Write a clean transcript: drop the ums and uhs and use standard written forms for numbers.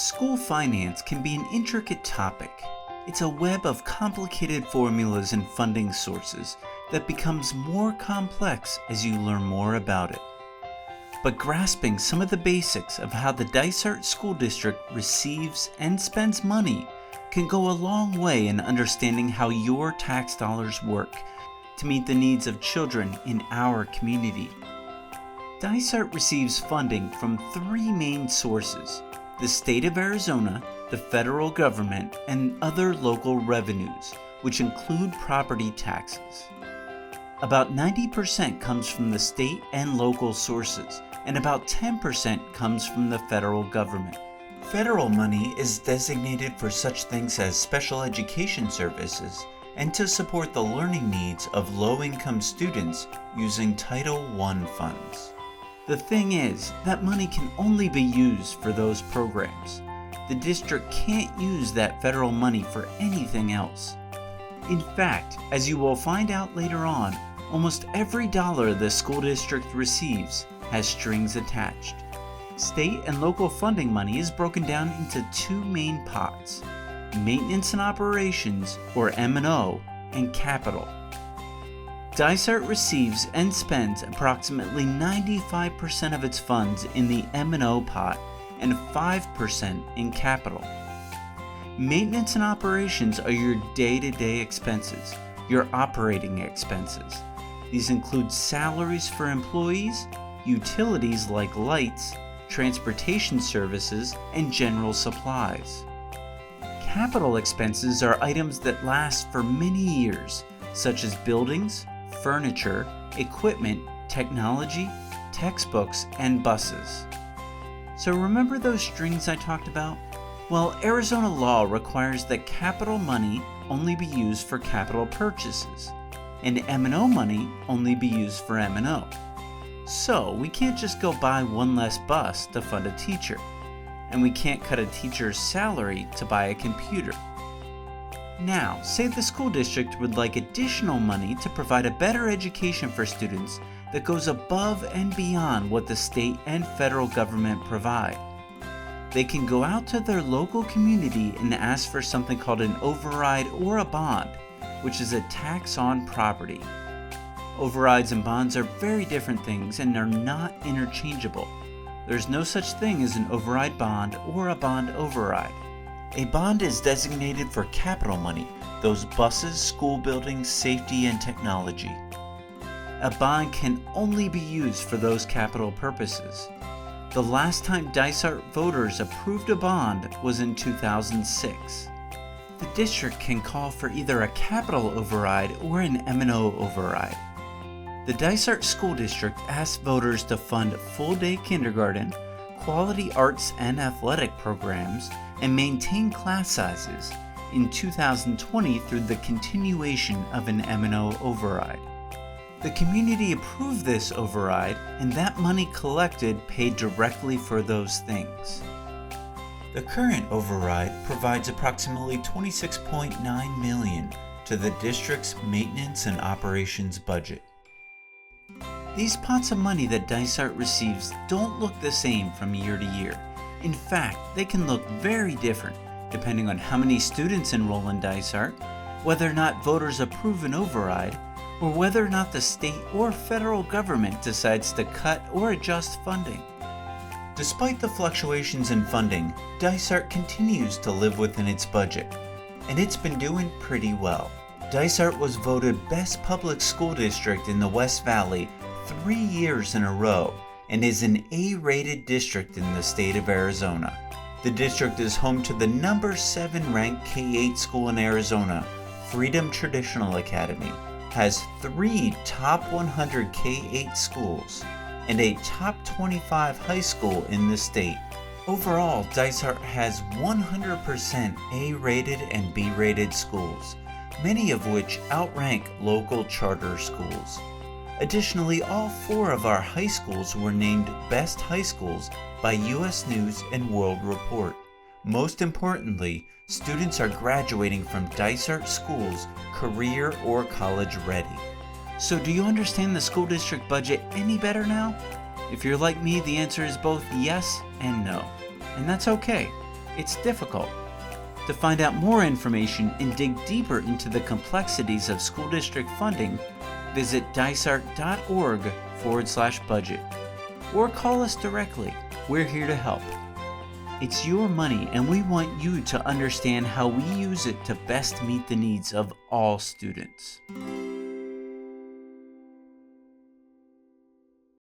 School finance can be an intricate topic. It's a web of complicated formulas and funding sources that becomes more complex as you learn more about it. But grasping some of the basics of how the Dysart School District receives and spends money can go a long way in understanding how your tax dollars work to meet the needs of children in our community. Dysart receives funding from three main sources: the state of Arizona, the federal government, and other local revenues, which include property taxes. About 90% comes from the state and local sources, and about 10% comes from the federal government. Federal money is designated for such things as special education services and to support the learning needs of low-income students using Title I funds. The thing is, that money can only be used for those programs. The district can't use that federal money for anything else. In fact, as you will find out later on, almost every dollar the school district receives has strings attached. State and local funding money is broken down into two main pots: maintenance and operations, or M&O, and capital. Dysart receives and spends approximately 95% of its funds in the M&O pot and 5% in capital. Maintenance and operations are your day-to-day expenses, your operating expenses. These include salaries for employees, utilities like lights, transportation services, and general supplies. Capital expenses are items that last for many years, such as buildings, furniture, equipment, technology, textbooks, and buses. So remember those strings I talked about? Well, Arizona law requires that capital money only be used for capital purchases, and M&O money only be used for M&O. So we can't just go buy one less bus to fund a teacher, and we can't cut a teacher's salary to buy a computer. Now, say the school district would like additional money to provide a better education for students that goes above and beyond what the state and federal government provide. They can go out to their local community and ask for something called an override or a bond, which is a tax on property. Overrides and bonds are very different things and are not interchangeable. There's no such thing as an override bond or a bond override. A bond is designated for capital money, those buses, school buildings, safety, and technology. A bond can only be used for those capital purposes. The last time Dysart voters approved a bond was in 2006. The district can call for either a capital override or an M&O override. The Dysart School District asked voters to fund full-day kindergarten, quality arts and athletic programs, and maintain class sizes in 2020 through the continuation of an M&O override. The community approved this override, and that money collected paid directly for those things. The current override provides approximately $26.9 million to the district's maintenance and operations budget. These pots of money that Dysart receives don't look the same from year to year. In fact, they can look very different depending on how many students enroll in Dysart, whether or not voters approve an override, or whether or not the state or federal government decides to cut or adjust funding. Despite the fluctuations in funding, Dysart continues to live within its budget, and it's been doing pretty well. Dysart was voted Best Public School District in the West Valley 3 years in a row and is an A-rated district in the state of Arizona. The district is home to the number 7 ranked K-8 school in Arizona, Freedom Traditional Academy, has 3 top 100 K-8 schools, and a top 25 high school in the state. Overall, Dysart has 100% A-rated and B-rated schools, many of which outrank local charter schools. Additionally, all 4 of our high schools were named Best High Schools by U.S. News and World Report. Most importantly, students are graduating from Dysart schools career or college ready. So do you understand the school district budget any better now? If you're like me, the answer is both yes and no. And that's okay. It's difficult. To find out more information and dig deeper into the complexities of school district funding, visit dysart.org/budget or call us directly. We're here to help. It's your money, and we want you to understand how we use it to best meet the needs of all students.